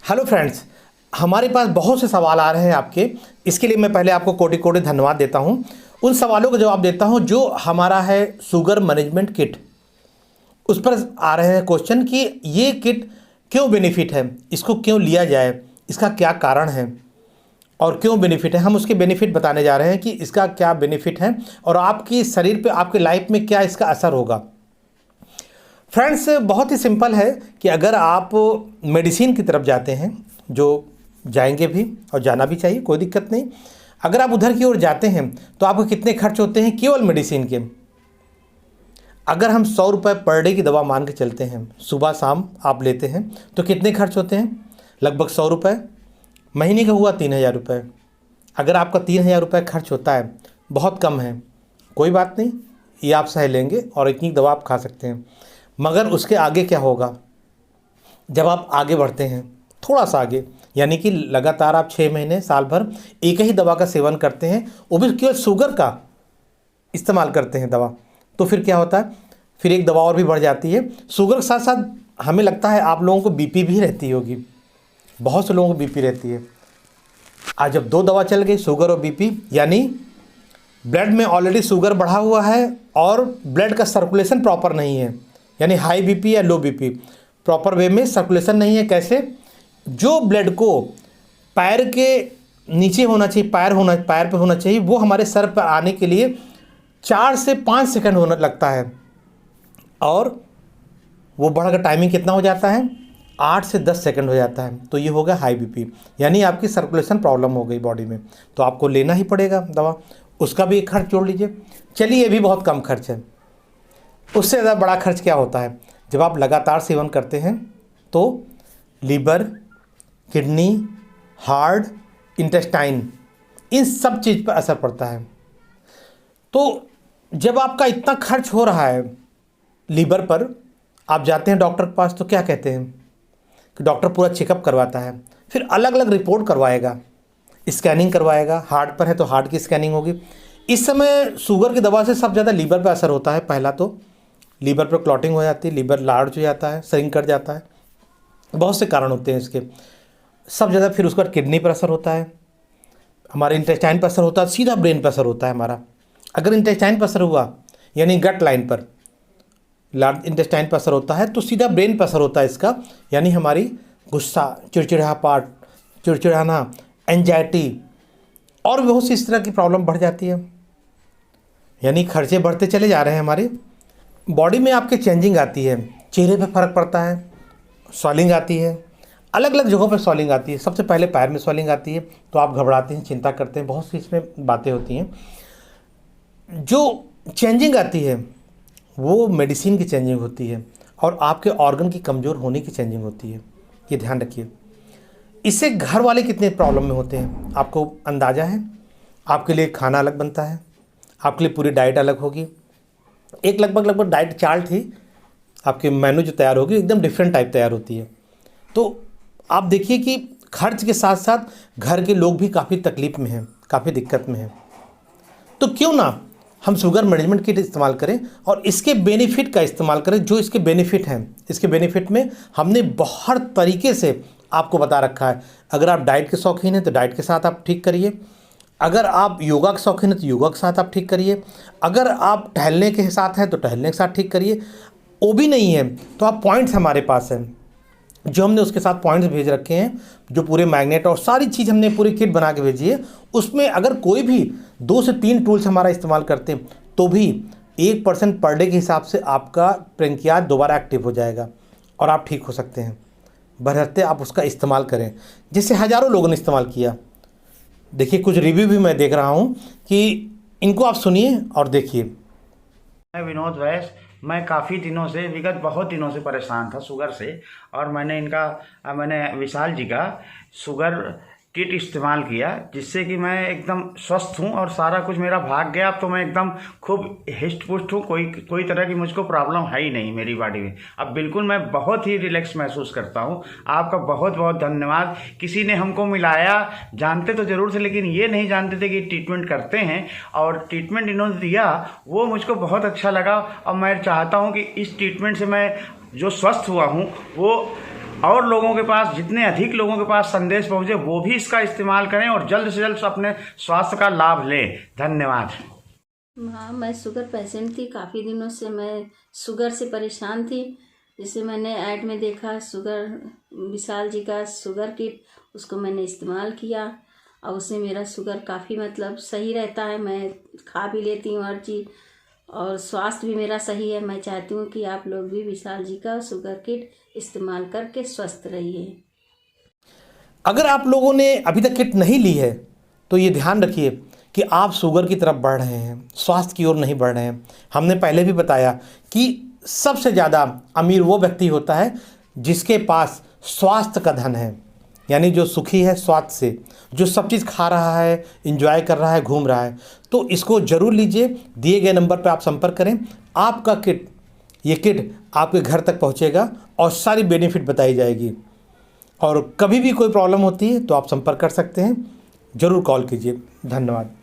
Hello friends, हमारे पास बहुत से सवाल आ रहे हैं आपके। इसके लिए मैं पहले आपको कोटि कोटि धन्यवाद देता हूं। उन सवालों का जवाब देता हूं जो हमारा है शुगर मैनेजमेंट किट। उस पर आ रहे हैं क्वेश्चन कि ये किट क्यों बेनिफिट है, इसको क्यों लिया जाए, इसका क्या कारण है और क्यों बेनिफिट है। हम उसके बेनिफिट बताने जा रहे हैं कि इसका क्या बेनिफिट है और आपकी शरीर पे, आपके लाइफ में क्या इसका असर होगा। फ्रेंड्स, बहुत ही सिंपल है कि अगर आप मेडिसिन की तरफ जाते हैं, जो जाएंगे भी और जाना भी चाहिए, कोई दिक्कत नहीं। अगर आप उधर की ओर जाते हैं तो आपको कितने खर्च होते हैं केवल मेडिसिन के। अगर हम 100 रुपये पर डे की दवा मान के चलते हैं, सुबह शाम आप लेते हैं तो कितने खर्च होते हैं? लगभग 100 रुपये। महीने का हुआ 3000 रुपये। अगर आपका 3000 रुपये खर्च होता है, बहुत कम है, कोई बात नहीं, ये आप सह लेंगे और इतनी दवा आप खा सकते हैं। मगर उसके आगे क्या होगा? जब आप आगे बढ़ते हैं थोड़ा सा आगे, यानी कि लगातार आप 6 महीने साल भर एक ही दवा का सेवन करते हैं, वो भी केवल शुगर का इस्तेमाल करते हैं दवा, तो फिर क्या होता है? फिर एक दवा और भी बढ़ जाती है। शुगर के साथ साथ हमें लगता है आप लोगों को बीपी भी रहती होगी, बहुत से लोगों को बीपी रहती है। आज जब 2 दवा चल गई, शुगर और बीपी, यानी ब्लड में ऑलरेडी शुगर बढ़ा हुआ है और ब्लड का सर्कुलेशन प्रॉपर नहीं है, यानी हाई बीपी या लो बीपी, प्रॉपर वे में सर्कुलेशन नहीं है। कैसे? जो ब्लड को पैर के नीचे होना चाहिए, पैर पे होना चाहिए, वो हमारे सर पर आने के लिए 4 से 5 सेकंड होने लगता है, और वो बढ़कर टाइमिंग कितना हो जाता है? 8 से 10 सेकंड हो जाता है। तो ये हो गया हाई बीपी, यानी आपकी सर्कुलेशन प्रॉब्लम हो गई बॉडी में, तो आपको लेना ही पड़ेगा दवा। उसका भी एक खर्च जोड़ लीजिए। चलिए, ये भी बहुत कम खर्च है। उससे ज़्यादा बड़ा खर्च क्या होता है? जब आप लगातार सेवन करते हैं तो लीवर, किडनी, हार्ट, इंटेस्टाइन, इन सब चीज़ पर असर पड़ता है। तो जब आपका इतना खर्च हो रहा है लीवर पर, आप जाते हैं डॉक्टर के पास तो क्या कहते हैं कि डॉक्टर पूरा चेकअप करवाता है, फिर अलग अलग रिपोर्ट करवाएगा, स्कैनिंग करवाएगा। हार्ट पर है तो हार्ट की स्कैनिंग होगी। इस समय शुगर की दवा से सबसे ज़्यादा लीवर पर असर होता है। पहला तो लीवर पर क्लॉटिंग हो जाती है, लीवर लार्ज हो जाता है, श्रिंक कर जाता है, बहुत से कारण होते हैं इसके। सब ज़्यादा फिर उसके बाद किडनी पर असर होता है, हमारे इंटेस्टाइन पर असर होता है, सीधा ब्रेन पर असर होता है हमारा। अगर इंटेस्टाइन पर असर हुआ, यानी गट लाइन पर, लार्ज इंटेस्टाइन पर असर होता है, तो सीधा ब्रेन पर असर होता है इसका, यानी हमारी गुस्सा, चिड़चिड़ाना, एंजाइटी और बहुत सी इस तरह की प्रॉब्लम बढ़ जाती है। यानी खर्चे बढ़ते चले जा रहे हैं। हमारी बॉडी में आपके चेंजिंग आती है, चेहरे पे फ़र्क पड़ता है, स्वेलिंग आती है, अलग अलग जगहों पे स्वेलिंग आती है। सबसे पहले पैर में स्वेलिंग आती है तो आप घबराते हैं, चिंता करते हैं, बहुत सी इसमें बातें होती हैं। जो चेंजिंग आती है वो मेडिसिन की चेंजिंग होती है और आपके ऑर्गन की कमज़ोर होने की चेंजिंग होती है, ये ध्यान रखिए। इससे घर वाले कितने प्रॉब्लम में होते हैं आपको अंदाज़ा है? आपके लिए खाना अलग बनता है, आपके लिए पूरी डाइट अलग होगी। एक लगभग डाइट चार्ट ही आपके मेनू जो तैयार होगी, एकदम डिफरेंट टाइप तैयार होती है। तो आप देखिए कि खर्च के साथ साथ घर के लोग भी काफ़ी तकलीफ़ में हैं, काफ़ी दिक्कत में हैं। तो क्यों ना हम शुगर मैनेजमेंट किट इस्तेमाल करें और इसके बेनिफिट का इस्तेमाल करें। जो इसके बेनिफिट हैं, इसके बेनिफिट में हमने बहुत तरीके से आपको बता रखा है। अगर आप डाइट के शौकीन हैं तो डाइट के साथ आप ठीक करिए, अगर आप योगा के शौकीन हैं तो योगा के साथ आप ठीक करिए, अगर आप टहलने के साथ हैं तो टहलने के साथ ठीक करिए। वो भी नहीं है तो आप पॉइंट्स हमारे पास हैं, जो हमने उसके साथ पॉइंट्स भेज रखे हैं, जो पूरे मैग्नेट और सारी चीज़ हमने पूरी किट बना के भेजी है। उसमें अगर कोई भी 2 से 3 टूल्स हमारा इस्तेमाल करते हैं तो भी 1% पर डे के हिसाब से आपका पेनक्रियाज दोबारा एक्टिव हो जाएगा और आप ठीक हो सकते हैं, बशर्ते आप उसका इस्तेमाल करें, जिससे हज़ारों लोगों ने इस्तेमाल किया। देखिए, कुछ रिव्यू भी मैं देख रहा हूँ कि इनको आप सुनिए और देखिए। मैं विनोद वैस, मैं काफ़ी दिनों से, विगत बहुत दिनों से परेशान था शुगर से, और मैंने विशाल जी का शुगर किट इस्तेमाल किया, जिससे कि मैं एकदम स्वस्थ हूँ और सारा कुछ मेरा भाग गया। अब तो मैं एकदम खूब हिस्ट पुष्ट हूँ, कोई तरह की मुझको प्रॉब्लम है ही नहीं मेरी बॉडी में। अब बिल्कुल मैं बहुत ही रिलैक्स महसूस करता हूँ। आपका बहुत बहुत धन्यवाद। किसी ने हमको मिलाया, जानते तो ज़रूर थे लेकिन ये नहीं जानते थे कि ट्रीटमेंट करते हैं, और ट्रीटमेंट इन्होंने दिया वो मुझको बहुत अच्छा लगा। और मैं चाहता हूँ कि इस ट्रीटमेंट से मैं जो स्वस्थ हुआ हूँ वो और लोगों के पास, जितने अधिक लोगों के पास संदेश पहुंचे वो भी इसका इस्तेमाल करें और जल्द से जल्द अपने स्वास्थ्य का लाभ लें। धन्यवाद। हाँ, मैं शुगर पेशेंट थी। काफ़ी दिनों से मैं शुगर से परेशान थी। जैसे मैंने ऐड में देखा शुगर, विशाल जी का शुगर किट, उसको मैंने इस्तेमाल किया और उससे मेरा शुगर काफ़ी मतलब सही रहता है। मैं खा भी लेती हूँ हर चीज़ और स्वास्थ्य भी मेरा सही है। मैं चाहती हूँ कि आप लोग भी विशाल जी का शुगर किट इस्तेमाल करके स्वस्थ रहिए। अगर आप लोगों ने अभी तक किट नहीं ली है तो ये ध्यान रखिए कि आप शुगर की तरफ बढ़ रहे हैं, स्वास्थ्य की ओर नहीं बढ़ रहे हैं। हमने पहले भी बताया कि सबसे ज़्यादा अमीर वो व्यक्ति होता है जिसके पास स्वास्थ्य का धन है, यानी जो सुखी है स्वास्थ्य से, जो सब चीज़ खा रहा है, एंजॉय कर रहा है, घूम रहा है। तो इसको ज़रूर लीजिए। दिए गए नंबर पर आप संपर्क करें। आपका किट, ये किट आपके घर तक पहुंचेगा और सारी बेनिफिट बताई जाएगी। और कभी भी कोई प्रॉब्लम होती है तो आप संपर्क कर सकते हैं। ज़रूर कॉल कीजिए। धन्यवाद।